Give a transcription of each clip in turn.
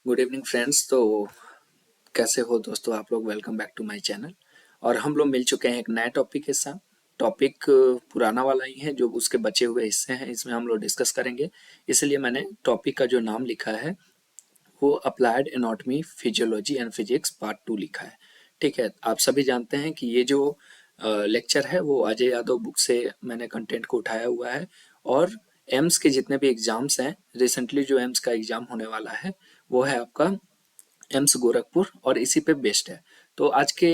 Good evening friends. तो कैसे हो दोस्तों आप लोग? Welcome back to my channel. और हम लोग मिल चुके हैं एक नए टॉपिक के साथ। टॉपिक पुराना वाला ही है, जो उसके बचे हुए हिस्से हैं इसमें हम लोग डिस्कस करेंगे। इसलिए मैंने टॉपिक का जो नाम लिखा है वो applied anatomy physiology and physics part 2 लिखा है। ठीक है, आप सभी जानते हैं कि ये जो लेक्चर है वो अजय यादव बुक से मैंने कंटेंट को उठाया हुआ है। और एम्स के जितने भी एग्जाम्स हैं, रिसेंटली जो एम्स का एग्जाम होने वाला है वो है आपका एम्स गोरखपुर, और इसी पे बेस्ड है। तो आज के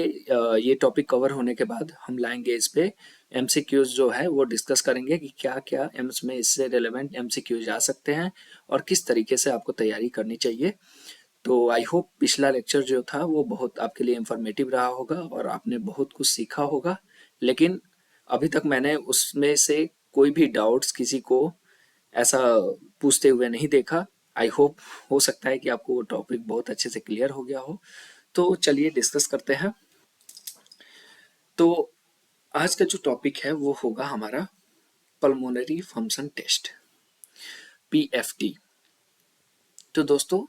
ये टॉपिक कवर होने के बाद हम लाएंगे इस पे एमसीक्यूज जो है वो डिस्कस करेंगे कि क्या क्या एम्स में इससे रिलेवेंट एमसीक्यूज आ सकते हैं और किस तरीके से आपको तैयारी करनी चाहिए। तो आई होप पिछला लेक्चर जो था वो बहुत आपके लिए इंफॉर्मेटिव रहा होगा और आपने बहुत कुछ सीखा होगा। लेकिन अभी तक मैंने उसमें से कोई भी डाउट्स किसी को ऐसा पूछते हुए नहीं देखा। आई होप हो सकता है कि आपको वो टॉपिक बहुत अच्छे से क्लियर हो गया हो। तो चलिए डिस्कस करते हैं। तो आज का जो टॉपिक है वो होगा हमारा पल्मोनरी फंक्शन टेस्ट, पीएफटी। तो दोस्तों,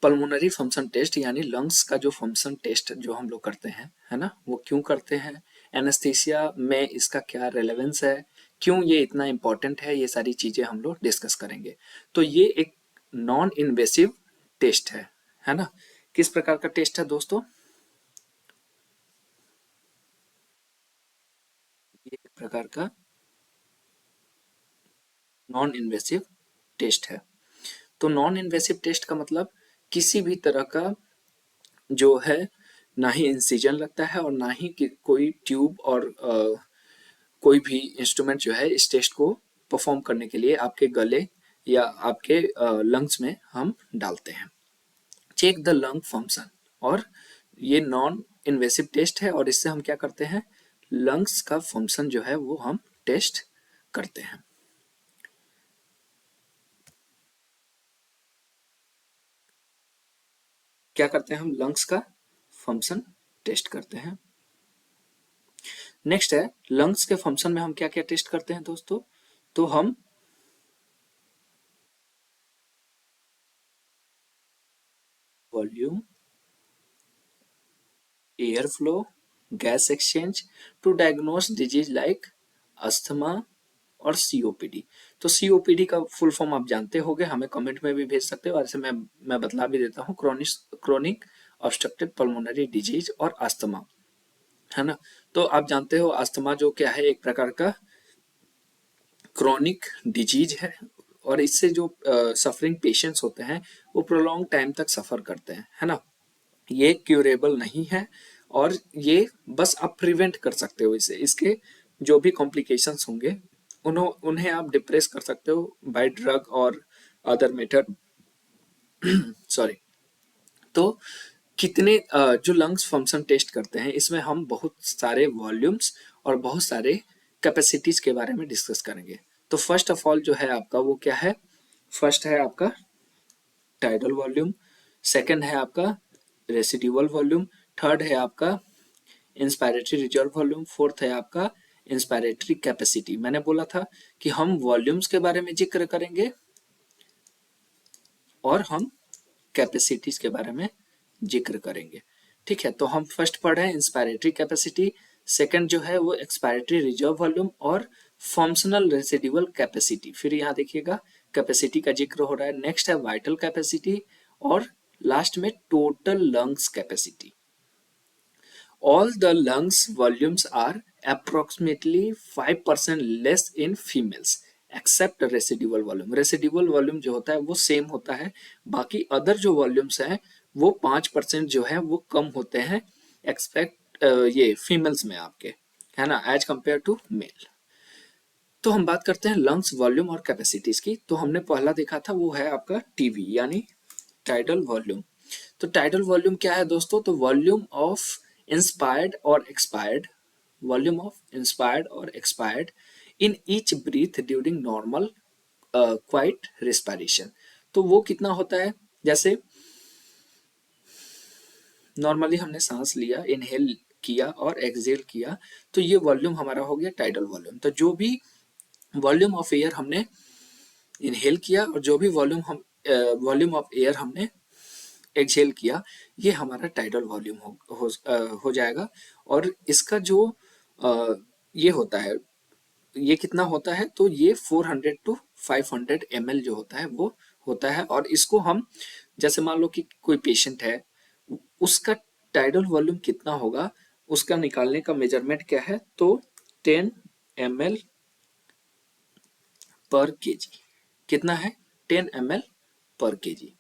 पल्मोनरी फंक्शन टेस्ट यानी लंग्स का जो फंक्शन टेस्ट जो हम लोग करते हैं, है ना, वो क्यों करते हैं, एनेस्थीसिया में इसका क्या रेलेवेंस है, क्यों ये इतना इम्पोर्टेंट है, ये सारी चीजें हम लोग डिस्कस करेंगे। तो ये एक नॉन इन्वेसिव टेस्ट है ना। किस प्रकार का टेस्ट है दोस्तों? ये एक प्रकार का नॉन इन्वेसिव टेस्ट है। तो नॉन इन्वेसिव टेस्ट का मतलब किसी भी तरह का जो है ना ही इंसिजन लगता है और ना ही कोई ट्यूब और कोई भी इंस्ट्रूमेंट जो है इस टेस्ट को परफॉर्म करने के लिए आपके गले या आपके लंग्स में हम डालते हैं। चेक द लंग फंक्शन, और ये नॉन इन्वेसिव टेस्ट है और इससे हम क्या करते हैं, लंग्स का फंक्शन जो है वो हम टेस्ट करते हैं। क्या करते हैं हम? लंग्स का फंक्शन टेस्ट करते हैं। नेक्स्ट है, लंग्स के फंक्शन में हम क्या क्या टेस्ट करते हैं दोस्तों? तो हम volume, air flow, gas exchange to diagnose disease like asthma और सीओपीडी। तो सीओपीडी का फुल फॉर्म आप जानते होंगे, हमें कमेंट में भी भेज सकते हो, ऐसे मैं बतला भी देता हूँ। क्रोनिक ऑब्स्ट्रक्टिव पल्मोनरी डिजीज और अस्थमा, है ना। तो आप जानते हो अस्थमा जो क्या है, एक प्रकार का क्रोनिक डिजीज है, और इससे जो सफरिंग पेशेंट्स होते हैं वो प्रोलॉन्ग टाइम तक सफर करते हैं, है ना। ये क्यूरेबल नहीं है और ये बस आप प्रिवेंट कर सकते हो इसे। इसके जो भी कॉम्प्लिकेशंस होंगे उन्हें आप डिप्रेस कर सकते हो बाय ड्रग और अदर मेथड। सॉरी। तो कितने जो लंग्स फंक्शन टेस्ट करते हैं इसमें हम बहुत सारे वॉल्यूम्स और बहुत सारे कैपेसिटीज के बारे में डिस्कस करेंगे। तो फर्स्ट ऑफ ऑल जो है आपका वो क्या है? फर्स्ट है आपका टाइडल वॉल्यूम, सेकंड है आपका रेसिड्यूअल वॉल्यूम, थर्ड है आपका इंस्पायरेटरी रिजर्व वॉल्यूम, फोर्थ है आपका इंस्पायरेटरी कैपेसिटी। मैंने बोला था कि हम वॉल्यूम्स के बारे में जिक्र करेंगे और हम कैपेसिटीज के बारे में जिक्र करेंगे। ठीक है, तो हम फर्स्ट पढ़ रहे हैं इंस्पायरेटरी कैपेसिटी, सेकंड जो है वो एक्सपायरेटरी रिजर्व वॉल्यूम और फंक्शनल रेसिडुअल कैपेसिटी। फिर यहाँ देखिएगा कैपेसिटी का जिक्र हो रहा है। नेक्स्ट है वाइटल कैपेसिटी और लास्ट में total lungs capacity. All the lungs volumes are approximately 5% less in females except residual volume. Residual volume जो होता है वो सेम होता है, बाकी अदर जो वॉल्यूम्स हैं वो 5% जो है वो कम होते हैं एक्सपेक्ट ये फीमेल्स में आपके, है ना, एज कंपेयर टू मेल। तो हम बात करते हैं लंग्स वॉल्यूम और कैपेसिटीज की। तो हमने पहला देखा था वो है आपका टीवी यानी टाइडल वॉल्यूम। तो टाइडल वॉल्यूम क्या है दोस्तों? तो वॉल्यूम ऑफ इंस्पायर्ड और एक्सपायर्ड, वॉल्यूम ऑफ इंस्पायर्ड और expired in each breath during normal quiet respiration. तो वो कितना होता है? जैसे नॉर्मली हमने सांस लिया, इनहेल किया और एक्सहेल किया, तो ये वॉल्यूम हमारा हो गया टाइडल वॉल्यूम। तो जो भी वॉल्यूम ऑफ एयर हमने इनहेल किया और जो भी वॉल्यूम ऑफ एयर हमने एक्सहेल किया, ये हमारा टाइडल वॉल्यूम हो जाएगा। और इसका जो अ, ये होता है, ये कितना होता है, तो ये 400 टू 500 ml जो होता है वो होता है। और इसको हम, जैसे मान लो कि कोई पेशेंट है, उसका टाइडल वॉल्यूम कितना होगा, उसका निकालने का मेजरमेंट क्या है, तो 10 ml पर केजी। कितना है, 10 ml पर केजी।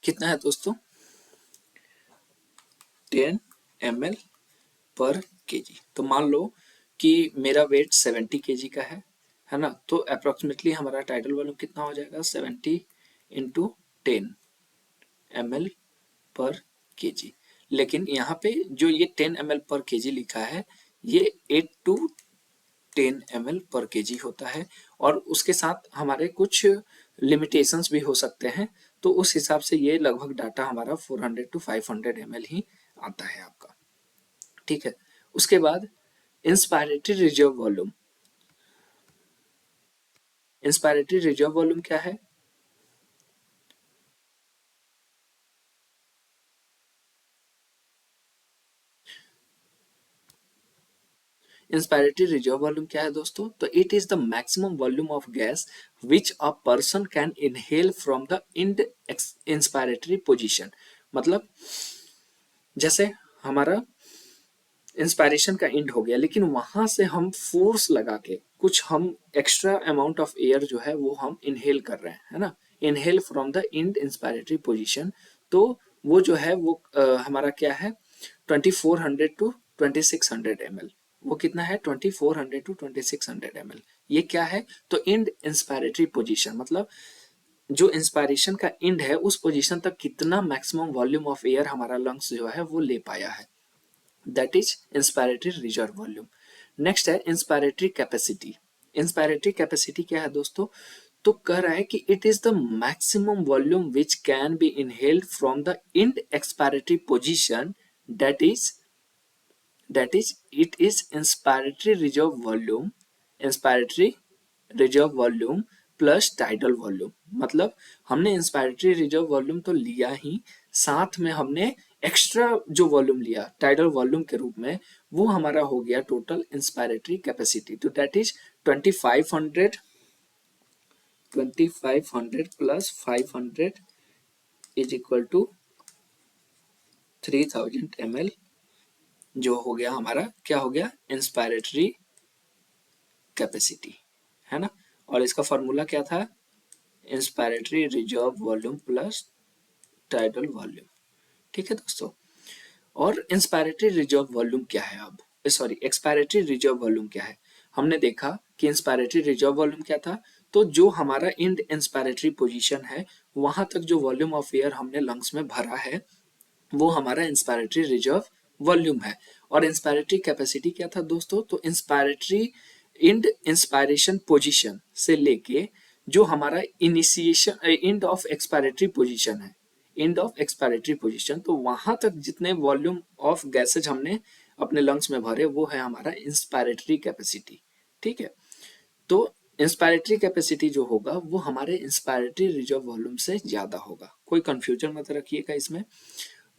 कितना है दोस्तों, 10 ml पर केजी। तो मान लो कि मेरा वेट 70 केजी का है ना, तो अप्रोक्सीमेटली हमारा टाइडल वॉल्यूम कितना हो जाएगा, 70 इंटू 10 ml पर केजी। लेकिन यहाँ पे जो ये 10 ml पर केजी लिखा है, ये 8 टू 10 ml पर केजी होता है। और उसके साथ हमारे कुछ लिमिटेशंस भी हो सकते हैं, तो उस हिसाब से ये लगभग डाटा हमारा 400 टू 500 ml ही आता है आपका। ठीक है, उसके बाद inspiratory reserve volume. Inspiratory reserve volume क्या है, इंस्पायरेटरी रिजर्व वॉल्यूम क्या है दोस्तों, तो it is the maximum volume of gas which a person can inhale from the end inspiratory position. मतलब जैसे हमारा इंस्पायरेशन का एंड हो गया, लेकिन वहां से हम फोर्स लगा के कुछ हम एक्स्ट्रा अमाउंट ऑफ एयर जो है वो हम इनहेल कर रहे हैं, है ना, inhale from the end inspiratory position. तो वो जो है वो हमारा क्या है, 2400 टू 2600 ml। वो कितना है, 2400 टू 2600 ml। ये क्या है, तो इंड इंस्पायरेटरी पोजीशन, मतलब जो इंस्पायरेशन का इंड है उस पोजीशन तक कितना मैक्सिमम वॉल्यूम ऑफ एयर हमारा लंग्स जो है वो ले पाया है, that is inspiratory reserve volume. Next है इंस्पायरेटरी कैपेसिटी। इंस्पायरेटरी कैपेसिटी क्या है दोस्तों, तो कह रहा है कि it is the maximum volume which can be inhaled from the end expiratory position, that is that is it is inspiratory reserve volume, inspiratory reserve volume plus tidal volume. मतलब हमने इंस्पायरेटरी रिजर्व वॉल्यूम तो लिया ही, साथ में हमने extra जो volume लिया tidal volume के रूप में, वो हमारा हो गया टोटल इंस्पायरेटरी कैपेसिटी। तो that is 2500, 2500 plus 500 is equal to 3000 ml, जो हो गया हमारा, क्या हो गया, इंस्पायरेटरी कैपेसिटी, है ना। और इसका फॉर्मूला क्या था, inspiratory reserve volume plus tidal volume. ठीक है दोस्तों, और इंस्पायरेटरी रिजर्व वॉल्यूम क्या है, अब सॉरी एक्सपायरेटरी रिजर्व वॉल्यूम क्या है। हमने देखा कि इंस्पायरेटरी रिजर्व वॉल्यूम क्या था, तो जो हमारा इंड इंस्पायरेटरी पोजीशन है, वहां तक जो वॉल्यूम ऑफ एयर हमने लंग्स में भरा है, वो हमारा इंस्पायरेटरी रिजर्व वॉल्यूम है। और इंस्पायरेटरी कैपेसिटी क्या था दोस्तों, तो इंस्पायरेटरी इंड इंस्पायरेशन पोजीशन से लेके जो हमारा initiation end of expiratory position है, इंड ऑफ एक्सपायरेटरी पोजीशन, तो वहां तक जितने वॉल्यूम ऑफ गैसेज हमने अपने लंग्स में भरे, वो है हमारा इंस्पायरेटरी कैपेसिटी। ठीक है, तो इंस्पायरेटरी कैपेसिटी जो होगा वो हमारे इंस्पायरेटरी रिजर्व वॉल्यूम से ज्यादा होगा, कोई कंफ्यूजन मत रखिएगा इसमें।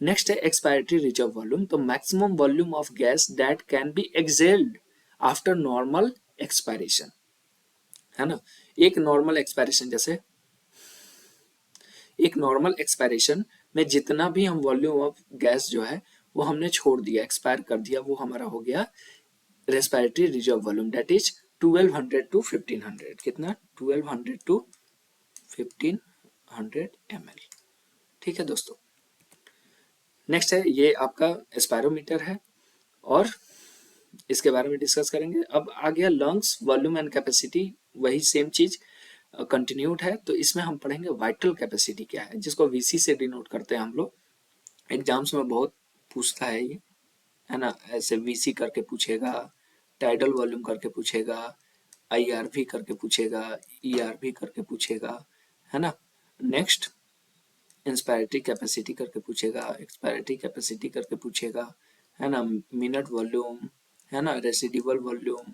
नेक्स्ट है एक्सपायरेटरी रिजर्व वॉल्यूम, तो maximum volume of gas that can B exhaled after normal expiration, है ना। एक नॉर्मल एक्सपायरेशन, जैसे एक नॉर्मल एक्सपायरेशन में जितना भी हम वॉल्यूम ऑफ गैस जो है वो हमने छोड़ दिया, एक्सपायर कर दिया, वो हमारा हो गया respiratory reserve volume, that is 1200 to 1500। कितना, 1200 टू 1500 ml। ठीक है दोस्तों, नेक्स्ट है ये आपका एस्पायरोमीटर है, और इसके बारे में डिस्कस करेंगे। अब आ गया लंग्स वॉल्यूम एंड कैपेसिटी, वही सेम चीज कंटिन्यूड है। तो इसमें हम पढ़ेंगे वाइटल कैपेसिटी क्या है, जिसको वीसी से डिनोट करते हैं हम लोग। एग्जाम्स में बहुत पूछता है ये, है ना, ऐसे वीसी करके पूछेगा, टाइडल वॉल्यूम करके पूछेगा, आईआरवी करके पूछेगा, ईआरवी करके पूछेगा, है ना। नेक्स्ट इंस्पायरेटरी कैपेसिटी करके पूछेगा, एक्सपायरेटरी कैपेसिटी करके पूछेगा, है ना, मिनट वॉल्यूम, है ना, रेसिडिवल वॉल्यूम,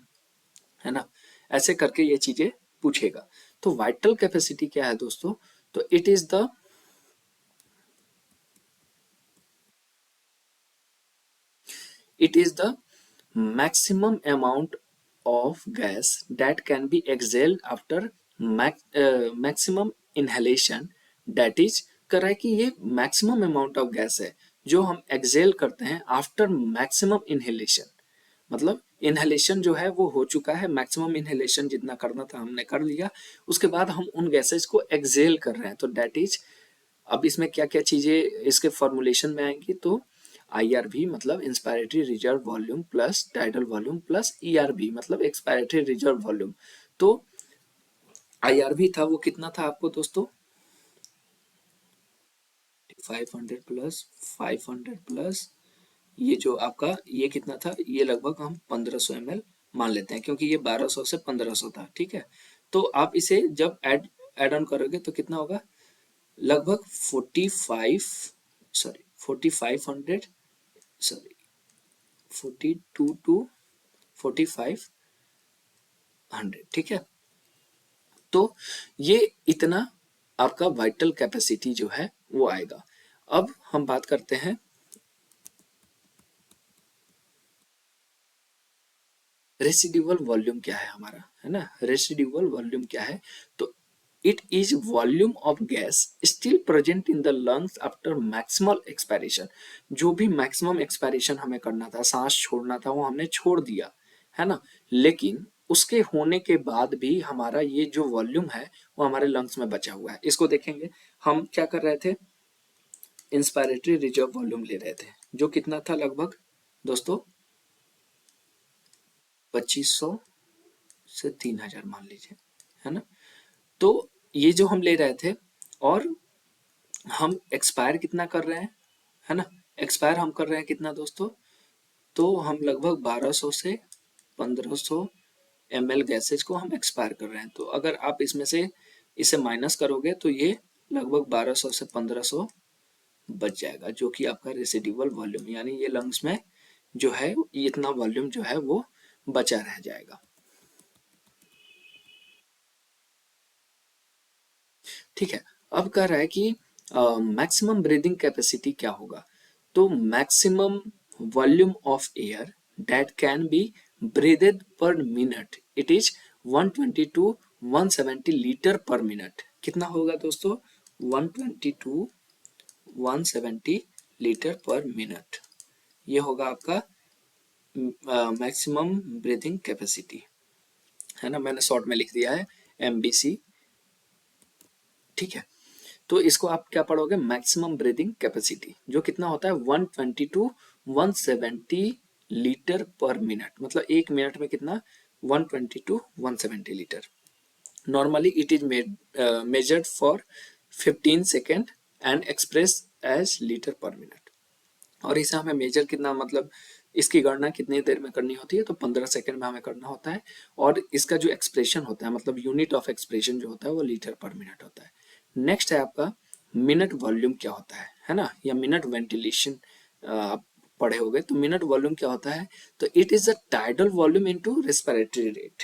है ना, ऐसे करके ये चीजें पूछेगा। तो वाइटल कैपेसिटी क्या है दोस्तों? तो it is the maximum amount of gas that can be exhaled after maximum inhalation, that is कर रहा है कि ये मैक्सिमम अमाउंट ऑफ गैस है जो हम एक्सेल करते हैं आफ्टर मैक्सिमम इनहेलेशन। मतलब इनहेलेशन जो है वो हो चुका है, मैक्सिमम इनहेलेशन जितना करना था हमने कर लिया, उसके बाद हम उन गैसेज को एक्सेल कर रहे हैं, तो डेट इज। अब इसमें क्या क्या चीजें इसके फॉर्मुलेशन में आएंगी, तो IRV मतलब inspiratory reserve volume plus tidal volume plus ERV मतलब एक्सपायरेटरी रिजर्व वॉल्यूम। तो IRV था वो कितना था आपको दोस्तों? 500 प्लस 500 प्लस ये जो आपका ये कितना था, ये लगभग हम 1500 ml मान लेते हैं, क्योंकि ये 1200 से 1500 था, ठीक है। तो आप इसे जब ऐड ऑन करोगे तो कितना होगा, लगभग 4500, सॉरी 42 to 4500, ठीक है। तो ये इतना आपका वाइटल कैपेसिटी जो है वो आएगा। अब हम बात करते हैं रेसिड्यूअल वॉल्यूम क्या है हमारा, है ना। रेसिड्यूअल वॉल्यूम क्या है? तो it is volume of gas still present in the lungs after maximal expiration. जो भी मैक्सिमम एक्सपायरेशन हमें करना था, सांस छोड़ना था, वो हमने छोड़ दिया, है ना। लेकिन उसके होने के बाद भी हमारा ये जो वॉल्यूम है वो हमारे लंग्स में बचा हुआ है। इसको देखेंगे, हम क्या कर रहे थे, इंस्पायरेटरी रिजर्व वॉल्यूम ले रहे थे, जो कितना था लगभग दोस्तों, 2500 से 3000 मान लीजिए, है ना। तो ये जो हम ले रहे थे, और हम एक्सपायर कितना कर रहे हैं, है ना। एक्सपायर हम कर रहे हैं कितना दोस्तों, तो हम लगभग 1200 से 1500 ml गैसेज को हम एक्सपायर कर रहे हैं। तो अगर आप इसमें से इसे माइनस करोगे तो ये लगभग 1200 से 1500 बच जाएगा, जो कि आपका रेसिडुअल वॉल्यूम, यानी ये लंग्स में जो है इतना वॉल्यूम जो है वो बचा रह जाएगा, ठीक है। अब कह रहा है कि मैक्सिमम ब्रीदिंग कैपेसिटी क्या होगा, तो maximum volume of air that can be breathed per minute, it is 120 to 170 litre per minute. कितना होगा दोस्तों, 120 टू 170 लीटर पर मिनट, ये होगा आपका मैक्सिमम ब्रीथिंग कैपेसिटी, है ना। मैंने शॉर्ट में लिख दिया है MBC, ठीक है। तो इसको आप क्या पढ़ोगे, मैक्सिमम ब्रीदिंग कैपेसिटी, जो कितना होता है 120 टू 170 लीटर पर मिनट, मतलब एक मिनट में कितना, 120 to 170 litre. Normally it is measured for 15 second and express as litre per minute. और इसे हमें मेजर कितना, मतलब इसकी गणना कितनी देर में करनी होती है, तो 15 सेकेंड में हमें करना होता है। और इसका जो एक्सप्रेशन होता है, मतलब यूनिट ऑफ एक्सप्रेशन जो होता है वो लीटर पर मिनट होता है। नेक्स्ट है आपका मिनट वॉल्यूम क्या होता है ना, या मिनट वेंटिलेशन आप पढ़े होंगे। तो मिनट वॉल्यूम क्या होता है, तो it is the tidal volume into respiratory rate,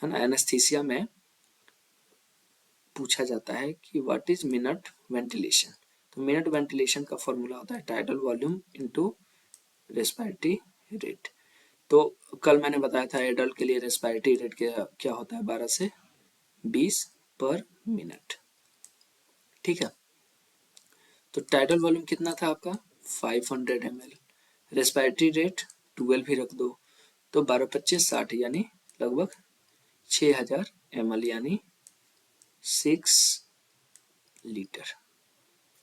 है ना। एनेस्थीसिया में पूछा जाता है कि व्हाट इज मिनट वेंटिलेशन, तो मिनट वेंटिलेशन का फॉर्मूला होता है tidal volume into respiratory rate. तो कल मैंने बताया था एडल्ट के लिए रेस्पिरेटरी रेट क्या होता है, 12 से 20 पर मिनट, ठीक है। तो टाइडल वॉल्यूम कितना था आपका 500 ml, रेस्पिरेटरी रेट 12 ही रख दो, तो 12 25 60, यानी लगभग 6000 ml, यानी 6 लीटर।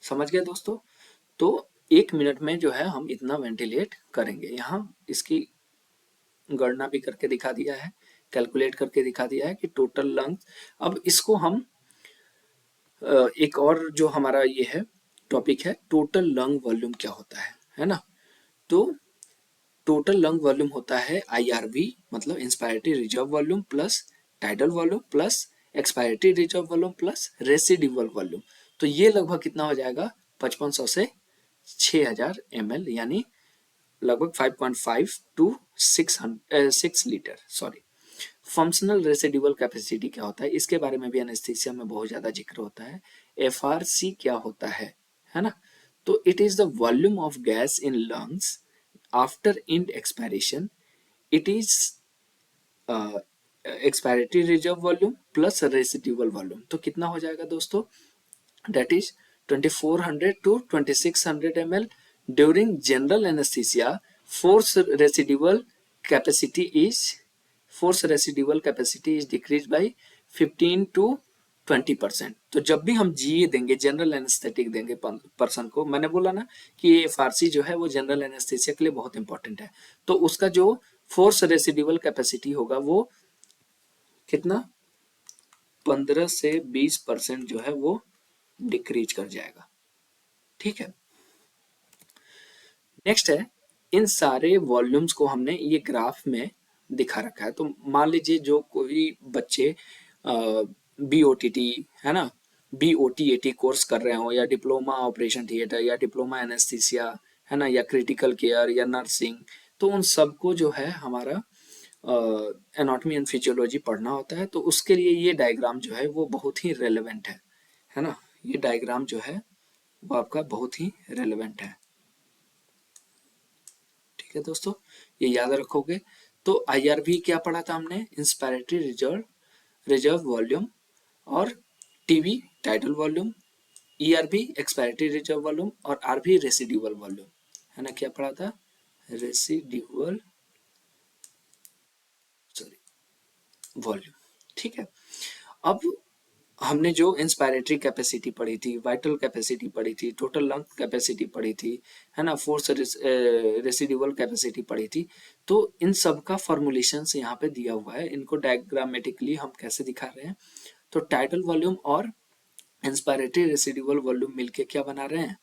समझ गए दोस्तों। तो एक मिनट में जो है हम इतना वेंटिलेट करेंगे, यहाँ इसकी गणना भी करके दिखा दिया है, कैलकुलेट करके दिखा दिया है कि टोटल लंग्स। अब इसको हम एक और जो हमारा ये है टॉपिक है, टोटल लंग वॉल्यूम क्या होता है ना। तो टोटल लंग वॉल्यूम होता है IRV मतलब inspiratory reserve volume plus tidal volume plus expiratory reserve volume plus residual volume. तो ये लगभग कितना हो जाएगा, 5500 से 6000 ml, यानी लगभग 5.5 to 6 litre, sorry functional residual capacity क्या होता है, इसके बारे में भी एनेस्थीसिया में बहुत ज्यादा जिक्र होता है। एफआरसी क्या होता है ना। तो it is the volume of gas in lungs after end expiration. It is expiratory reserve volume plus residual volume. तो कितना हो जाएगा दोस्तों, that is 2400 to 2600 ml during general anesthesia. force residual capacity is force residual capacity is decreased by 15 to 20%। तो जब भी हम जी देंगे, जनरल एनेस्थेटिक देंगे पर्सन को, मैंने बोला ना कि ये फारसी जो है वो जनरल एनेस्थेसिया के लिए बहुत इंपॉर्टेंट है, तो उसका जो फोर्स रेसिडुअल कैपेसिटी होगा वो कितना 15 से 20% जो है वो डिक्रीज कर जाएगा। ठीक है, नेक्स्ट है, इन सारे वॉल्यूम्स को हमने ये ग्राफ में दिखा रखा है। तो मान लीजिए जो कोई बच्चे बीओटीटी है ना, बीओटीएटी कोर्स कर रहे हो, या डिप्लोमा ऑपरेशन थिएटर, या डिप्लोमा एनेस्थीसिया है ना, या क्रिटिकल केयर, या नर्सिंग, तो उन सबको जो है हमारा एनाटॉमी एंड फिजियोलॉजी पढ़ना होता है। तो उसके लिए ये डायग्राम जो है वो बहुत ही रेलेवेंट है ना। ये डायग्राम जो है वो आपका बहुत ही रेलेवेंट है। ठीक है दोस्तों, ये याद रखोगे। तो आईआरवी क्या पढ़ा था हमने, इंस्पायरेटरी रिजर्व वॉल्यूम, और TV title volume, ERV expiratory reserve volume, और आरवी रेसिडुअल वॉल्यूम, है ना। क्या पढ़ा था, रेसिडुअल सॉरी वॉल्यूम। ठीक है, अब हमने जो इंस्पायरेटरी कैपेसिटी पढ़ी थी, वाइटल कैपेसिटी पढ़ी थी, टोटल लंग कैपेसिटी पढ़ी थी, है ना, फोर्स रेसिडुअल कैपेसिटी पढ़ी थी। तो इन सब का फॉर्मुलेशन यहाँ पे दिया हुआ है, इनको डायग्रामेटिकली हम कैसे दिखा रहे हैं। तो टाइटल वॉल्यूम और इंस्पायरेटरी रेसिडुअल वॉल्यूम मिलके क्या बना रहे हैं,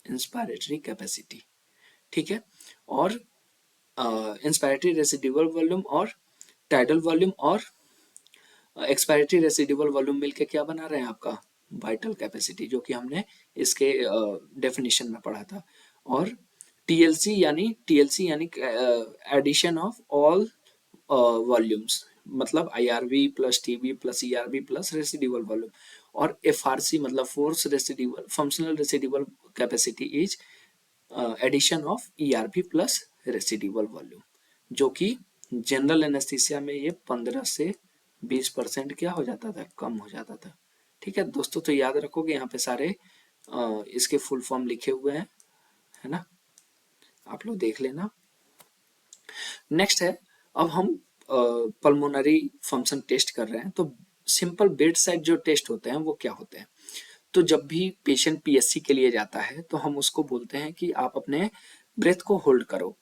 इंस्पायरेटरी कैपेसिटी। ठीक है, और इंस्पायरेटरी रेसिडुअल वॉल्यूम और टाइटल वॉल्यूम और एक्सपायरेटरी रेसिडुअल वॉल्यूम मिलके क्या बना रहे हैं आपका, वाइटल कैपेसिटी, जो कि हमने इसके डेफिनेशन में पढ़ा था। और टीएलसी यानी एडिशन ऑफ ऑल वॉल्यूम्स, मतलब IRV plus TV plus ERV plus residual volume. और एफआरसी मतलब force residual functional residual capacity is addition of ERV plus residual volume, जो कि जनरल एनेस्थीसिया में ये 15 से 20% क्या हो जाता था, कम हो जाता था। ठीक है दोस्तों, तो याद रखोगे यहाँ पे सारे इसके फुल फॉर्म लिखे हुए हैं, है ना, आप लोग देख लेना। नेक्स्ट है, अब हम पल्मोनरी फंक्शन टेस्ट कर रहे हैं। तो सिंपल बेड साइड जो टेस्ट होते हैं वो क्या होते हैं। तो जब भी पेशेंट पीएससी के लिए जाता है तो हम उसको बोलते हैं कि आप अपने ब्रेथ को होल्ड करो,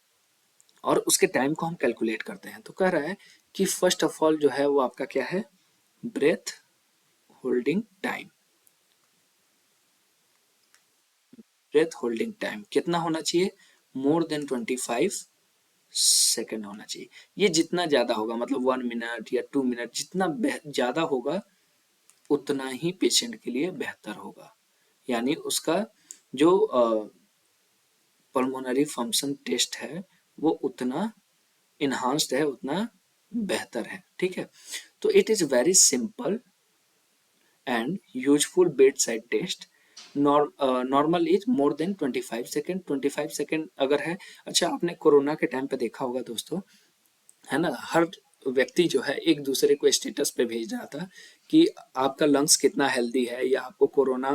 और उसके टाइम को हम कैलकुलेट करते हैं। तो कह रहा है कि फर्स्ट ऑफ ऑल जो है वो आपका क्या है, breath holding time. Breath holding time कितना होना चाहिए, मोर देन 25 सेकेंड होना चाहिए। ये जितना ज्यादा होगा, मतलब 1 मिनट या 2 मिनट, जितना ज्यादा होगा उतना ही पेशेंट के लिए बेहतर होगा। यानी उसका जो पल्मोनरी फंक्शन टेस्ट है वो उतना इन्हांस्ड है, उतना बेहतर है। ठीक है, तो it is very simple and useful bed side test. Normal is more than 25 second. 25 second अगर है, अच्छा आपने कोरोना के टाइम पे देखा होगा दोस्तों, है ना, हर व्यक्ति जो है एक दूसरे को स्टेटस पे भेज रहा था कि आपका लंग्स कितना हेल्दी है, या आपको कोरोना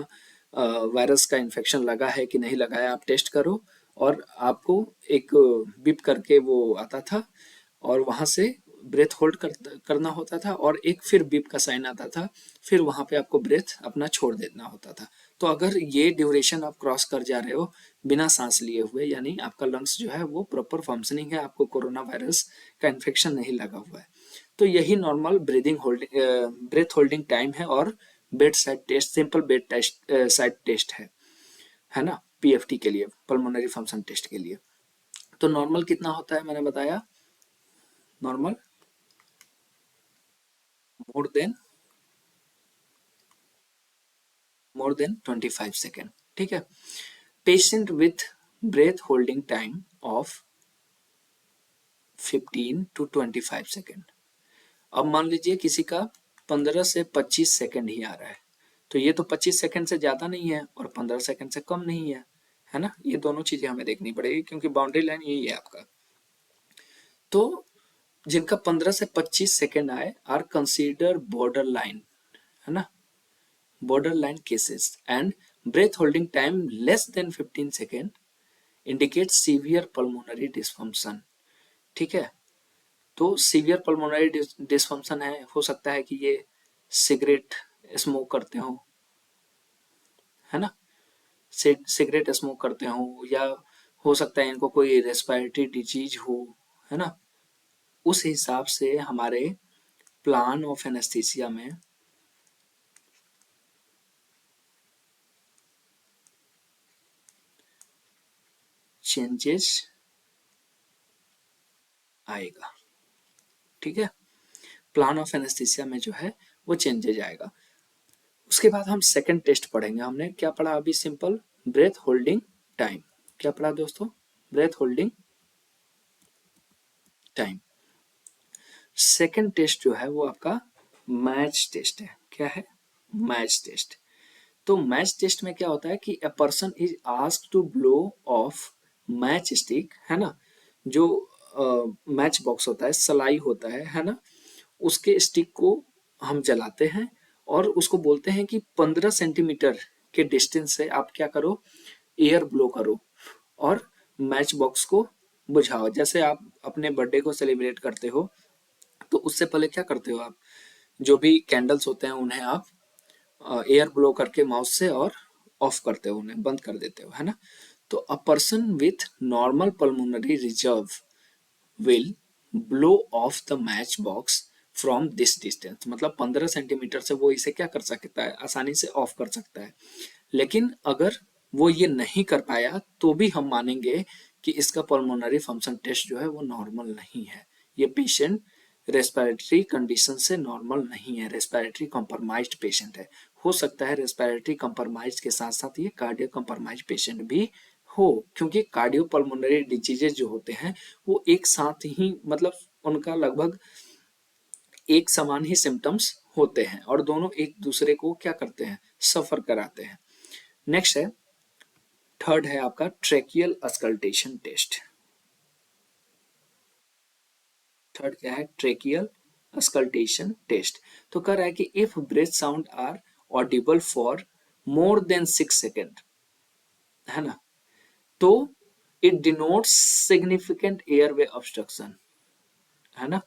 वायरस का इन्फेक्शन लगा है कि नहीं लगा है, आप टेस्ट करो। और आपको एक बिप करके वो आता था, और वहां से ब्रेथ होल्ड करना होता था, और एक फिर बीप का साइन आता था, फिर वहां पे आपको ब्रेथ अपना छोड़ देना होता था। तो अगर ये ड्यूरेशन आप क्रॉस कर जा रहे हो बिना सांस लिए हुए, यानी आपका लंग्स जो है वो प्रॉपर फंक्शनिंग है, आपको कोरोना वायरस का इन्फेक्शन नहीं लगा हुआ है। तो यही normal breathing holding breath holding time है, और bed side test, simple bed test side test है ना, पीएफटी के लिए, पल्मोनरी फंक्शन टेस्ट के लिए। तो नॉर्मल कितना होता है, मैंने बताया, नॉर्मल मोर देन 25 सेकेंड। ठीक है, patient with breath holding time of 15 to 25 second. अब मान लीजिए किसी का 15 से 25 सेकंड ही आ रहा है, तो ये तो 25 सेकंड से ज़्यादा नहीं है और 15 सेकंड से कम नहीं है ना? ये दोनों चीज़ें हमें देखनी पड़ेगी क्योंकि बाउंड्री लाइन यही है आपका। तो जिनका 15 से 25 सेकंड आए आर कंसीडर बॉर्डर लाइन, है ना? Border line cases and breath holding time less than 15 second indicate severe pulmonary dysfunction. ठीक है, तो सीवियर पल्मोनरी डिस्फंक्शन है, हो सकता है कि ये सिगरेट स्मोक करते हो, है ना? सिगरेट स्मोक करते हो, या हो सकता है इनको कोई रेस्पिरेटरी डिजीज हो, है ना? उस हिसाब से हमारे प्लान ऑफ एनेस्थीसिया में चेंजेस आएगा। ठीक है, प्लान ऑफ एनेस्थीसिया में जो है वो चेंजेज आएगा। उसके बाद हम सेकंड टेस्ट पढ़ेंगे। हमने क्या पढ़ा अभी? Simple breath holding time. क्या पढ़ा दोस्तों? Breath holding time. Second test जो है वो आपका मैच टेस्ट है। क्या है? Match test. तो मैच टेस्ट में क्या होता है कि a person is asked to blow off match stick, है ना? जो मैच बॉक्स होता है, सलाई होता है ना? उसके स्टिक को हम जलाते हैं और उसको बोलते हैं कि 15 सेंटीमीटर के डिस्टेंस से आप क्या करो, एयर ब्लो करो और मैच बॉक्स को बुझाओ। जैसे आप अपने बर्थडे को सेलिब्रेट करते हो तो उससे पहले क्या करते हो आप, जो भी कैंडल्स होते हैं उन्हें आप एयर ब्लो करके माउथ से और ऑफ करते हो, उन्हें बंद कर देते हो, है ना? तो a person with normal pulmonary reserve will blow of the match box from this distance. मतलब 15 सेंटीमीटर से वो इसे क्या कर सकता है, आसानी से ऑफ कर सकता है। लेकिन अगर वो ये नहीं कर पाया तो भी हम मानेंगे कि इसका पल्मोनरी फंक्शन टेस्ट जो है वो नॉर्मल नहीं है। ये पेशेंट रेस्पिरेटरी कंडीशन से नॉर्मल नहीं है, रेस्पिरेटरी कॉम्प्रोमाइज्ड पेशेंट है। हो सकता है रेस्पिरेटरी कॉम्प्रोमाइज के साथ साथ ये कार्डियो कॉम्प्रोमाइज पेशेंट भी हो, क्योंकि कार्डियो पल्मोनरी डिजीजेज जो होते हैं वो एक साथ ही, मतलब उनका लगभग एक समान ही सिम्टम्स होते हैं और दोनों एक दूसरे को क्या करते हैं, सफर कराते हैं। नेक्स्ट है, थर्ड है आपका ट्रेकियल अस्कल्टेशन टेस्ट। थर्ड क्या है? Tracheal auscultation test. तो कह रहा है कि if breath sound are audible for more than 6 second, है ना, तो it denotes significant airway obstruction, है ना?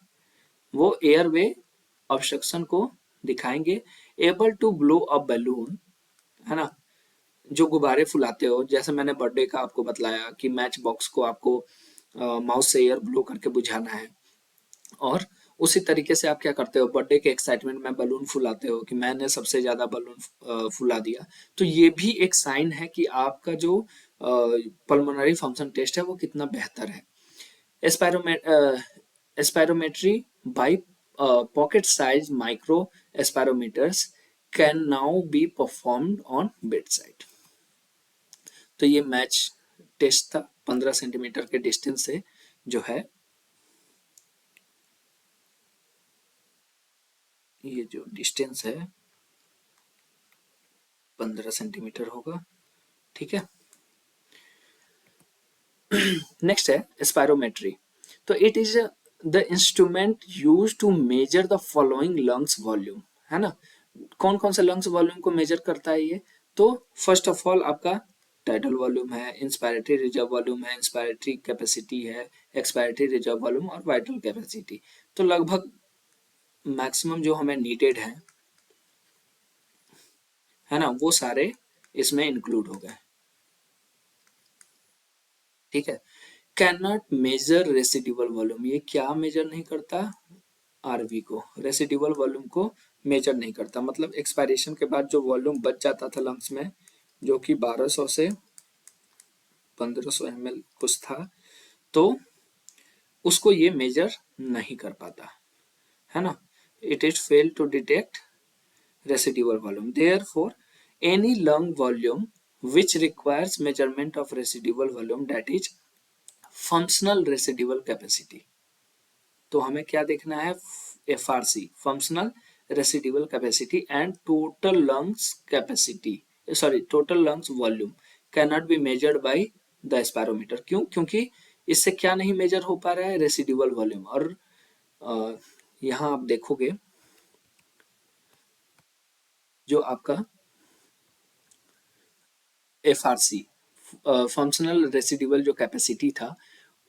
वो एयरवे ऑब्स्ट्रक्शन को दिखाएंगे। Able to blow a balloon, है ना? जो गुब्बारे फुलाते हो, जैसे मैंने बर्थडे का आपको बतलाया कि मैच बॉक्स को आपको माउथ से एयर ब्लो करके बुझाना है, और उसी तरीके से आप क्या करते हो, बर्थडे के एक्साइटमेंट में बलून फुलाते हो कि मैंने सबसे ज्यादा बलून फुला दिया। तो ये भी एक साइन है कि आपका जो पल्मोनरी फंक्शन टेस्ट है वो कितना बेहतर है। Spirometry by pocket size micro spirometers can now be performed on bed side. तो ये मैच टेस्ट था 15 सेंटीमीटर के डिस्टेंस से जो है, ये जो डिस्टेंस है 15 सेंटीमीटर होगा। ठीक है, नेक्स्ट है स्पायरोमेट्री। तो it is the instrument use to measure the following lungs volume, है ना? कौन कौन से लंग्स वॉल्यूम को मेजर करता है ये? तो फर्स्ट ऑफ ऑल आपका टाइटल वॉल्यूम है, इंस्पायरेटरी रिजर्व वॉल्यूम है, इंस्पायरेटरी कैपेसिटी है, एक्सपायरेटरी रिजर्व वॉल्यूम और वाइटल कैपेसिटी। तो लगभग मैक्सिमम जो हमें नीडेड है ना, वो सारे इसमें इंक्लूड हो गए। ठीक है, can not measure residual volume. ये क्या मेजर नहीं करता? आरवी को, रेसिडुअल वॉल्यूम को मेजर नहीं करता। मतलब एक्सपायरेशन के बाद जो वॉल्यूम बच जाता था लंग्स में, जो कि 1200 से 1500 ml कुछ था, तो उसको ये मेजर नहीं कर पाता, है ना? It is fail to detect residual volume. Therefore, any lung volume which requires measurement of residual volume, that is functional residual capacity. तो हमें क्या देखना है? FRC, functional residual capacity, and total lungs capacity, sorry, total lungs volume cannot be measured by the spirometer. क्यों? क्योंकि इससे क्या नहीं मेजर हो पा रहा है? Residual volume. और यहाँ आप देखोगे जो आपका FRC, फंक्शनल रेसिडुअल जो कैपेसिटी था,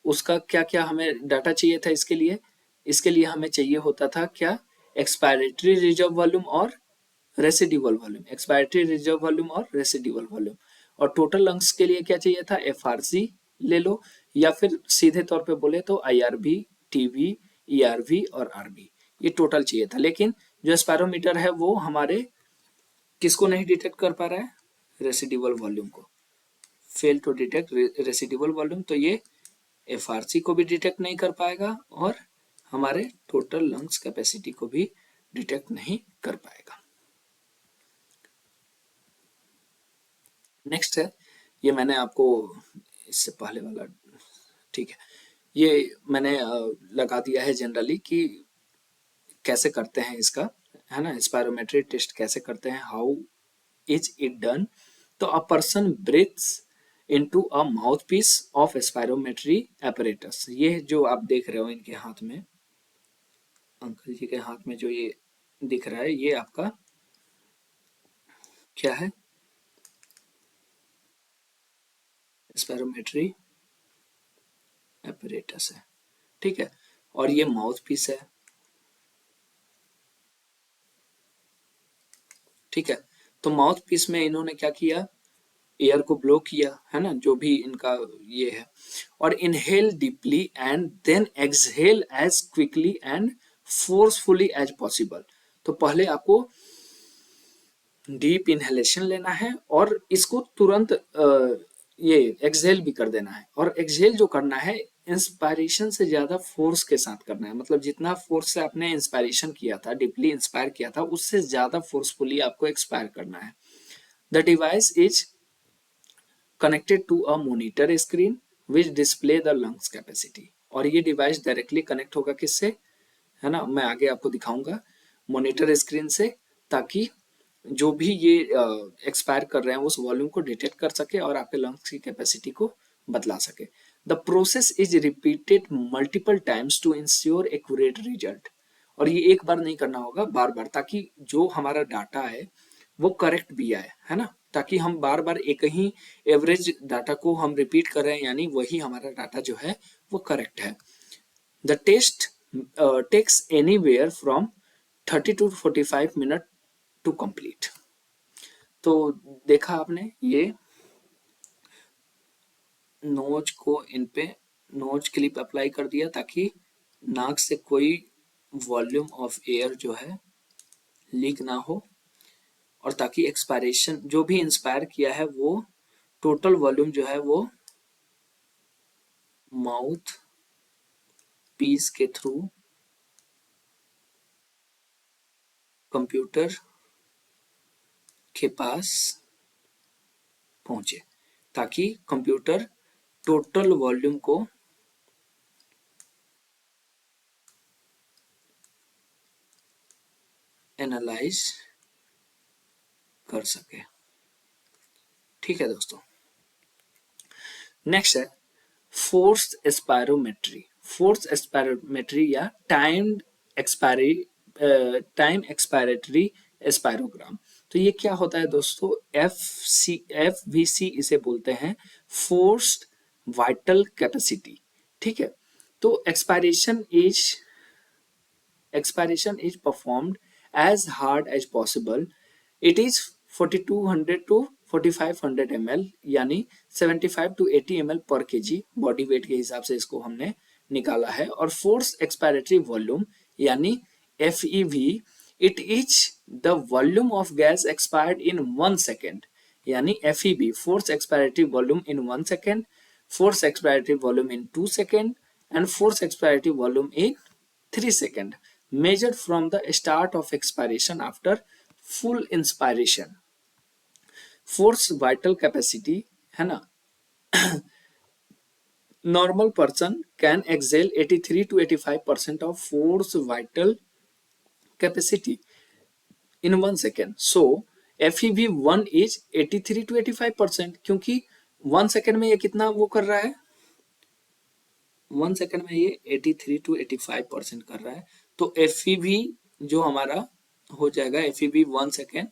उसका क्या क्या हमें डाटा चाहिए था इसके लिए हमें चाहिए होता था क्या? एक्सपायरेटरी रिजर्व वॉल्यूम और residual volume, expiratory reserve volume और रेसिडुअल वॉल्यूम। और टोटल लंग्स के लिए क्या चाहिए था? FRC ले लो, या फिर सीधे तौर पे बोले तो IRV, TB, ERV और RV, ये टोटल चाहिए था। लेकिन जो स्पायरोमीटर है वो हमारे किसको नहीं डिटेक्ट कर पा रहा है? रेसिडुअल वॉल्यूम को। Fail to detect residual volume, तो ये FRC को भी डिटेक्ट नहीं कर पाएगा और हमारे टोटल लंग्स कैपेसिटी को भी डिटेक्ट नहीं कर पाएगा। नेक्स्ट है, ये मैंने आपको इससे पहले वाला, ठीक है, ये मैंने लगा दिया है जनरली कि कैसे करते हैं इसका, है ना, स्पायरोमेट्री टेस्ट कैसे करते हैं, हाउ इज इट डन। तो a person breathes into a mouthpiece of spirometry apparatus। ये जो आप देख रहे हो इनके हाथ में, अंकल जी के हाथ में जो ये दिख रहा है, ये आपका क्या है? स्पायरोमेट्री apparatus है, ठीक है। और ये माउथ पीस है, ठीक है। तो माउथ पीस में इन्होंने क्या किया? एयर को ब्लो किया, है ना, जो भी इनका ये है, और inhale deeply and then exhale as quickly and forcefully as possible. तो पहले आपको डीप इनहेलेशन लेना है और इसको तुरंत ये एक्सहेल भी कर देना है। और एक्सहेल जो करना है इंस्पायरेशन से ज्यादा फोर्स के साथ करना है, मतलब जितना फोर्स से आपने इंस्पायरेशन किया था, डीपली इंस्पायर किया था, उससे ज्यादा फोर्सफुली आपको एक्सपायर करना है। The device is connected to a monitor screen which display the lungs capacity. और ये डिवाइस डायरेक्टली कनेक्ट होगा किससे? है ना, मैं आगे आपको दिखाऊंगा, मॉनिटर स्क्रीन से, ताकि जो भी ये एक्सपायर कर रहे हैं उस वॉल्यूम को डिटेक्ट कर सके और आपके लंग्स की कैपेसिटी को बतला सके। The process is repeated multiple times to ensure accurate result. और ये एक बार नहीं करना होगा, बार बार, ताकि जो हमारा डाटा है वो करेक्ट भी आए, है ना, ताकि हम बार बार एक ही एवरेज डाटा को हम रिपीट कर रहे हैं, यानी वही हमारा डाटा जो है वो करेक्ट है। The test takes anywhere from 30 to 45 minute to complete. तो देखा आपने, ये नोज को इन पे नोज क्लिप अप्लाई कर दिया ताकि नाक से कोई वॉल्यूम ऑफ एयर जो है लीक ना हो, और ताकि एक्सपायरेशन जो भी इंस्पायर किया है वो टोटल वॉल्यूम जो है वो माउथ पीस के थ्रू कंप्यूटर के पास पहुंचे, ताकि कंप्यूटर टोटल वॉल्यूम को एनालाइज कर सके। ठीक है दोस्तों, नेक्स्ट है फोर्स्ड स्पायरोमेट्री। फोर्स्ड स्पायरोमेट्री या टाइम एक्सपायरेटरी स्पायरोग्राम। तो ये क्या होता है दोस्तों? FVC इसे बोलते हैं, फोर्स्ड वाइटल कैपेसिटी। ठीक है, तो expiration is performed as hard as possible. It is 4200 to 4500 ml, यानी 75 to 80 ml पर kg बॉडी वेट के हिसाब से इसको हमने निकाला है। और फोर्स एक्सपायरेटरी वॉल्यूम यानी FEV, it is the volume of gas expired in 1 second, यानी FEV, force expiratory volume in 1 second, force expiratory volume in 2 second and force expiratory volume in 3 second, measured from the start of expiration after full inspiration. Force vital capacity, है ना, normal person can exhale 83 to 85% of force vital capacity in 1 second. So FEV1 is 83 to 85%, क्योंकि 1 second में ये कितना वो कर रहा है, 1 सेकेंड में ये 83 टू 85% कर रहा है। तो FEV जो हमारा हो जाएगा, FEV 1 second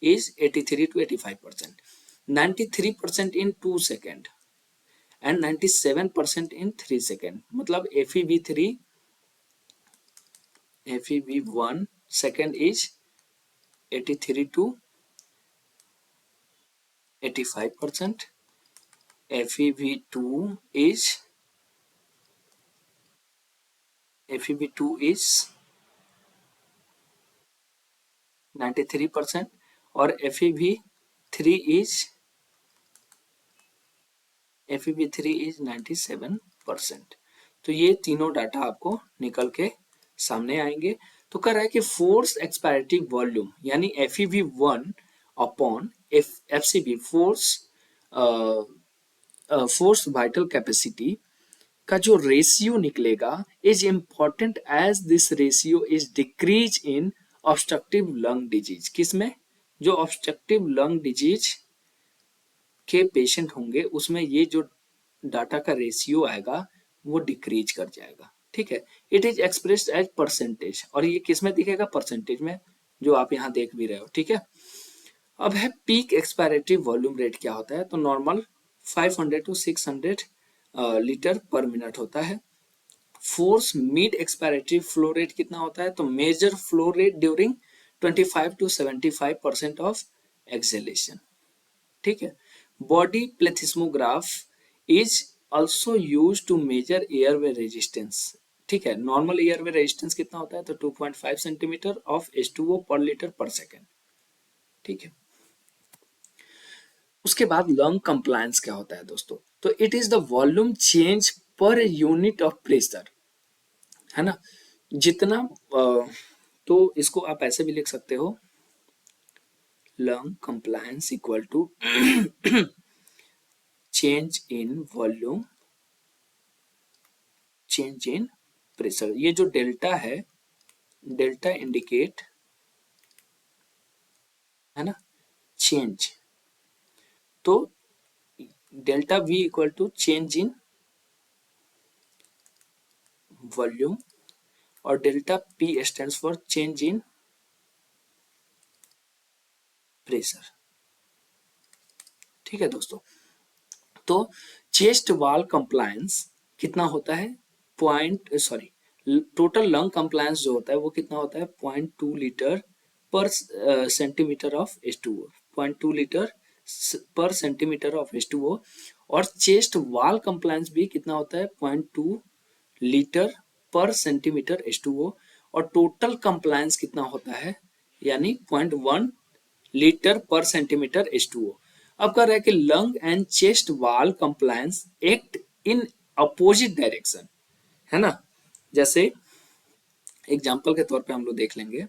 is 83 to 85%, 93% in 2 second and 97% in 3 second. मतलब FEV1 second is 83 to 85%, FEV2 is 93% और FEV3 is 97%। तो ये तीनों डाटा आपको निकल के सामने आएंगे। तो कह रहा है कि फोर्स एक्सपायरेटिव वॉल्यूम यानी FEV1 अपॉन FCV फोर्स वाइटल कैपेसिटी का जो रेशियो निकलेगा is important as this ratio is decrease in obstructive lung disease. किसमें? जो ऑब्स्ट्रक्टिव लंग डिजीज के पेशेंट होंगे उसमें ये जो डाटा का रेशियो आएगा वो डिक्रीज कर जाएगा। ठीक है, it is expressed as percentage, और ये किस में दिखेगा? परसेंटेज में, जो आप यहाँ देख भी रहे हो। ठीक है, अब है पीक एक्सपायरेटिव वॉल्यूम रेट क्या होता है? तो normal 500 to 600 litre per minute होता है। Force mid expiratory flow rate कितना होता है? तो measure flow rate during 25 to 75% of acceleration. ठीक है, body plethysmograph is also use to measure airway resistance. ठीक है, नॉर्मल एयरवे रेजिस्टेंस कितना होता है? तो 2.5 सेंटीमीटर ऑफ H2O पर लीटर पर सेकेंड। ठीक है, उसके बाद लंग कंप्लायंस क्या होता है दोस्तों? तो it is the volume change per unit of pressure, है ना। जितना तो इसको आप ऐसे भी लिख सकते हो, lung compliance equal to change in volume change in pressure. ये जो डेल्टा है, डेल्टा इंडिकेट, है ना, चेंज। तो delta V equal to change in volume और delta P stands for change in pressure. ठीक है दोस्तों, तो चेस्ट वॉल कंप्लायंस कितना होता है? टोटल लंग कंप्लायंस जो होता है वो कितना होता है? 0.2 लीटर पर सेंटीमीटर ऑफ H2O, 0.2 लीटर पर सेंटीमीटर ऑफ H2O। और चेस्ट वॉल कंप्लायंस भी कितना होता है? 0.2 लीटर पर सेंटीमीटर H2O। और टोटल कंप्लायंस कितना होता है? यानी 0.1 लीटर पर सेंटीमीटर H2O। अब कह रहा है कि lung and chest wall compliance act in opposite direction, है ना। जैसे एग्जांपल के तौर पे हम लोग देख लेंगे।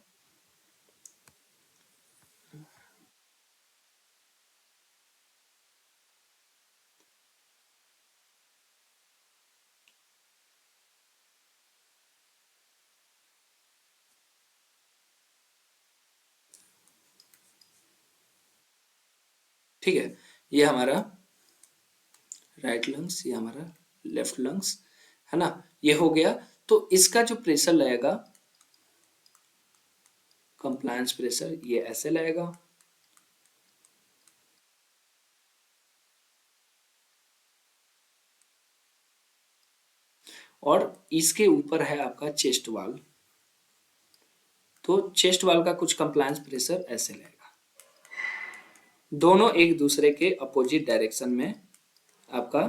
ठीक है, ये हमारा राइट लंग्स, ये हमारा लेफ्ट लंग्स, है ना, ये हो गया। तो इसका जो प्रेशर लगेगा, कंप्लायंस प्रेशर, ये ऐसे लगेगा। और इसके ऊपर है आपका चेस्ट वाल। तो चेस्ट वाल का कुछ कंप्लायंस प्रेशर ऐसे लगेगा। दोनों एक दूसरे के अपोजिट डायरेक्शन में आपका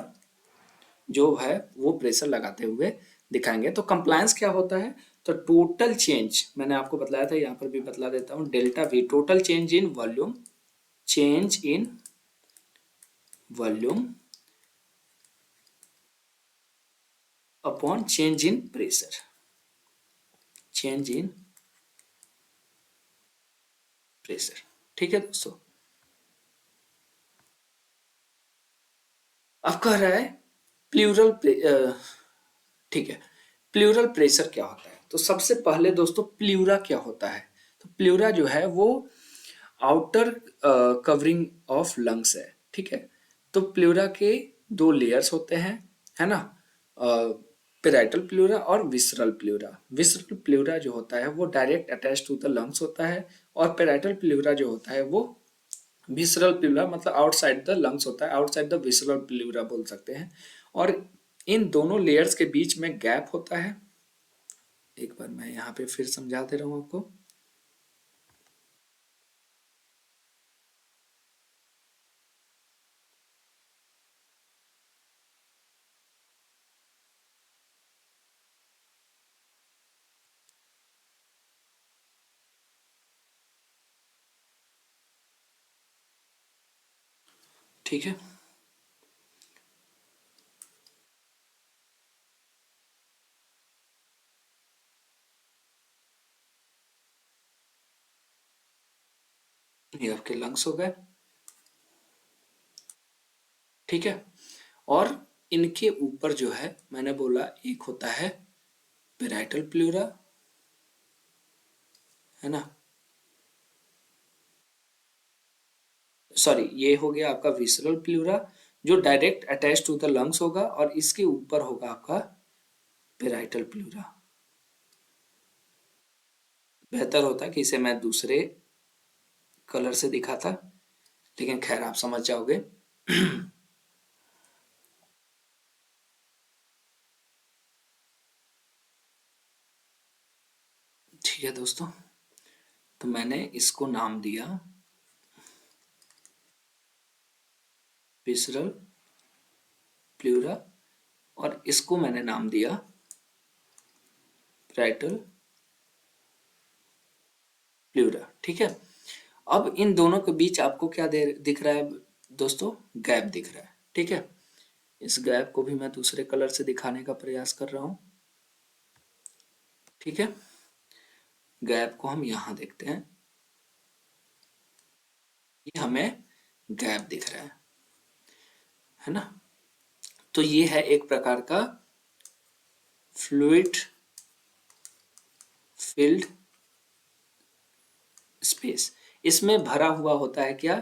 जो है वो प्रेशर लगाते हुए दिखाएंगे। तो कंप्लायंस क्या होता है? तो टोटल चेंज, मैंने आपको बताया था, यहाँ पर भी बतला देता हूँ, delta V total change in volume, change in volume upon change in pressure, change in pressure. ठीक है दोस्तों, अब कह रहा है प्लूरल, ठीक है, प्लूरल प्रेशर क्या होता है? तो सबसे पहले दोस्तों प्ल्यूरा क्या होता है? तो प्ल्यूरा जो है वो आउटर कवरिंग ऑफ लंग्स है, ठीक है। तो प्ल्यूरा के दो लेयर्स होते हैं, है ना, पेराइटल प्ल्यूरा और विसरल प्ल्यूरा। विसरल प्ल्यूरा जो होता है वो direct attach to the lungs होता है, और पेराइटल प्ल्यूरा जो होता है वो विसरल प्ल्यूरा मतलब आउटसाइड द लंग्स होता है, आउटसाइड द विसरल प्ल्यूरा बोल सकते हैं। और इन दोनों लेयर्स के बीच में गैप होता है। एक बार मैं यहाँ पे फिर समझा दे रहा हूँ आपको। ठीक है, ये आपके लंग्स हो गए, ठीक है। और इनके ऊपर जो है मैंने बोला एक होता है पेराइटल प्ल्यूरा, है ना, सॉरी ये हो गया आपका विसरल प्ल्यूरा जो direct attach to the lungs होगा, और इसके ऊपर होगा आपका पेराइटल प्ल्यूरा। बेहतर होता कि इसे मैं दूसरे कलर से दिखाता, लेकिन खैर आप समझ जाओगे। ठीक है दोस्तों, तो मैंने इसको नाम दिया विसरल प्ल्यूरा, और इसको मैंने नाम दिया पेराइटल प्ल्यूरा, ठीक है। अब इन दोनों के बीच आपको क्या दिख रहा है दोस्तों? गैप दिख रहा है, ठीक है। इस गैप को भी मैं दूसरे कलर से दिखाने का प्रयास कर रहा हूं, ठीक है। गैप को हम यहां देखते हैं, ये हमें गैप दिख रहा है ना। तो ये है एक प्रकार का फ्लूइड फिल्ड स्पेस। इसमें भरा हुआ होता है क्या?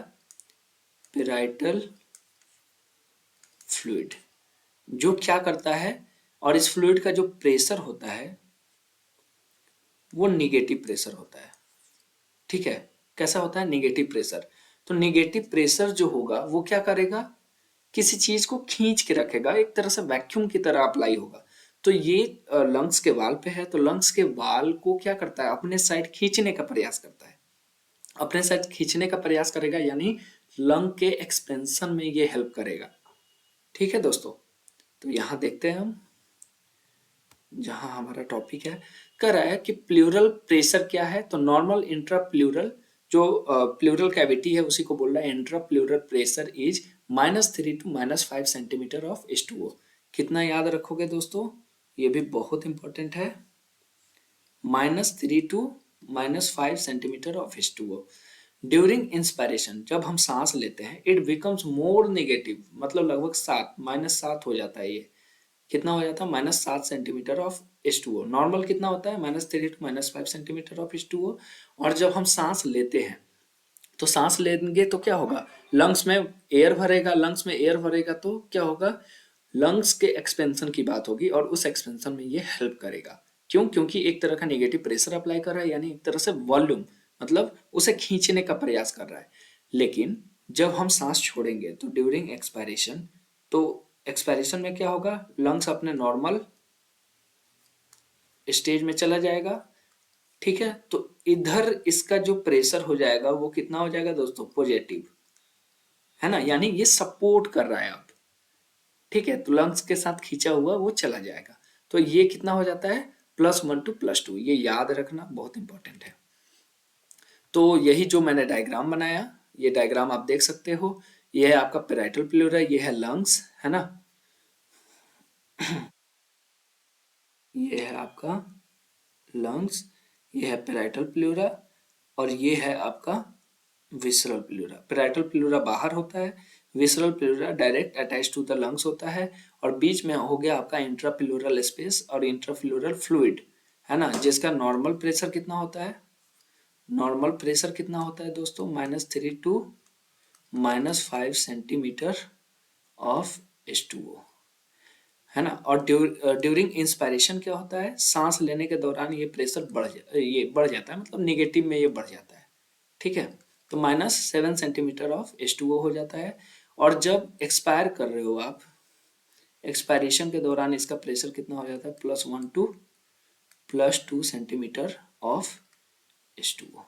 पेराइटल फ्लूइड, जो क्या करता है, और इस फ्लूइड का जो प्रेशर होता है वो निगेटिव प्रेशर होता है, ठीक है। कैसा होता है? Negative pressure. तो निगेटिव प्रेशर जो होगा वो क्या करेगा? किसी चीज को खींच के रखेगा, एक तरह से वैक्यूम की तरह अप्लाई होगा। तो ये लंग्स के वाल पे है, तो लंग्स के वाल को क्या करता है? अपने साइड खींचने का प्रयास करता है, अपने साइड खींचने का प्रयास करेगा, यानी लंग के एक्सपेंशन में ये हेल्प करेगा, ठीक है दोस्तों। तो यहां देखते हैं हम, जहां हमारा टॉपिक है, कह रहा है कि प्लूरल प्रेशर क्या है? तो नॉर्मल इंट्रा प्लूरल, जो प्लूरल कैविटी है उसी को बोल रहा है intra plural pressure is -3 to -5 centimetre of H2O। कितना याद रखोगे दोस्तों? ये भी बहुत इंपॉर्टेंट है, -3 to -5 centimetre of H2O। During inspiration, जब हम सांस लेते हैं, इट बिकम्स मोर नेगेटिव, मतलब लगभग 7 -7 हो जाता है ये। कितना हो जाता है? -7 सेंटीमीटर ऑफ H2O। नॉर्मल कितना होता है? -3 to -5 सेंटीमीटर ऑफ H2O। और जब हम सांस लेते हैं, तो सांस लेंगे तो क्या होगा? लंग्स में एयर भरेगा, लंग्स में एयर भरेगा तो क्या होगा? लंग्स के एक्सपेंशन की बात होगी, और उस एक्सपेंशन में ये हेल्प करेगा। क्यों? क्योंकि एक तरह का नेगेटिव प्रेशर अप्लाई कर रहा है, यानी एक तरह से वॉल्यूम, मतलब उसे खींचने का प्रयास कर रहा है। लेकिन जब हम सांस छोड़ेंगे तो ड्यूरिंग एक्सपायरेशन, तो एक्सपायरेशन में क्या होगा? लंग्स अपने नॉर्मल स्टेज में चला जाएगा, ठीक है। तो इधर इसका जो प्रेशर हो जाएगा वो कितना हो जाएगा दोस्तों? पॉजिटिव, है ना, यानी ये सपोर्ट कर रहा है अब, ठीक है। तो लंग्स के साथ खींचा हुआ वो चला जाएगा, तो ये कितना हो जाता है? +1 to +2। ये याद रखना बहुत इंपॉर्टेंट है। तो यही जो मैंने डायग्राम बनाया, ये डायग्राम आप देख सकते हो। ये है आपका पेराइटल प्लूरा, ये है लंग्स, है ना, ये है आपका लंग्स, ये है पेराइटल प्लूरा, और ये है आपका विसरल प्लूरा। पेराइटल प्लूरा बाहर होता है, visceral pleura direct attach to the lungs होता है, और बीच में हो गया आपका इंट्रा प्लूरल स्पेस और इंट्रा प्लूरल फ्लूइड, है ना, जिसका नॉर्मल प्रेशर कितना होता है, नॉर्मल प्रेशर कितना होता है दोस्तों, -3 टू -5 सेंटीमीटर ऑफ H2O, है ना। और ड्यूरिंग इंस्पायरेशन क्या होता है, सांस लेने के दौरान ये प्रेशर बढ़ जाता है, मतलब निगेटिव में ये बढ़ जाता है, ठीक है। तो -7 सेंटीमीटर ऑफ H2O हो जाता है। और जब एक्सपायर कर रहे हो आप, एक्सपायरेशन के दौरान इसका प्रेशर कितना हो जाता है, +1 टू +2 सेंटीमीटर ऑफ H2O।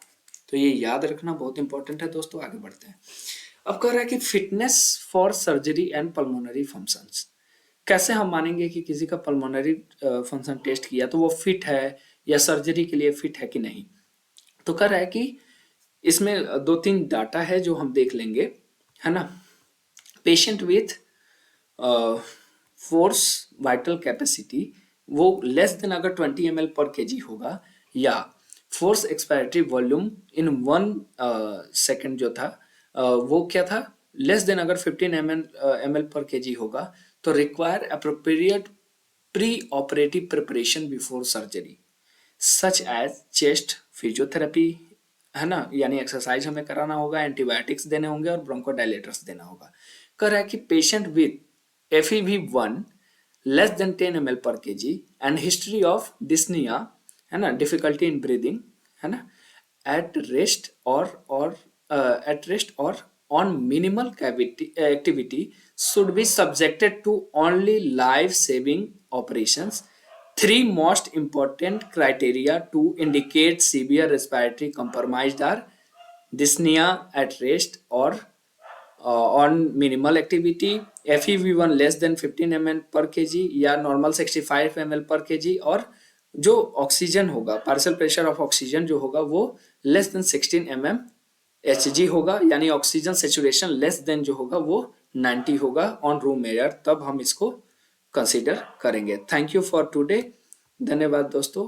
तो ये याद रखना बहुत इंपॉर्टेंट है दोस्तों। आगे बढ़ते हैं। अब कह रहा है कि fitness for surgery and pulmonary functions. कैसे हम मानेंगे कि किसी का पल्मोनरी फंक्शन टेस्ट किया तो वो फिट है या सर्जरी के लिए फिट है कि नहीं। तो कह रहा है कि इसमें 2-3 डाटा है जो हम देख लेंगे, है ना। Patient with force vital capacity, वो लेस देन अगर 20 ml पर केजी होगा, या फोर्स एक्सपायरेटरी वॉल्यूम इन 1 सेकेंड जो था, वो क्या था, लेस देन अगर 15 ml पर केजी होगा, तो require appropriate pre operative preparation before surgery such as chest physiotherapy, है ना, यानी एक्सरसाइज हमें कराना होगा, एंटीबायोटिक्स देने होंगे और ब्रोंकोडायलेटर्स देना होगा। कह रहा है कि patient with FEV1 less than 10 ml per KG and history of dyspnoea, है ना, डिफिकल्टी इन ब्रीदिंग, है ना, एट रेस्ट और on minimal activity should be subjected to only life-saving operations. Three most important criteria to indicate severe respiratory compromise are dyspnea at rest or on minimal activity, FEV1 less than 15 ml पर kg या normal 65 ml पर kg, और जो oxygen होगा, partial pressure of oxygen जो होगा वो less than 16 mm Hg होगा, यानी ऑक्सीजन सेचुरेशन लेस देन जो होगा वो 90 होगा ऑन रूम एयर, तब हम इसको कंसीडर करेंगे। थैंक यू फॉर टुडे, धन्यवाद दोस्तों।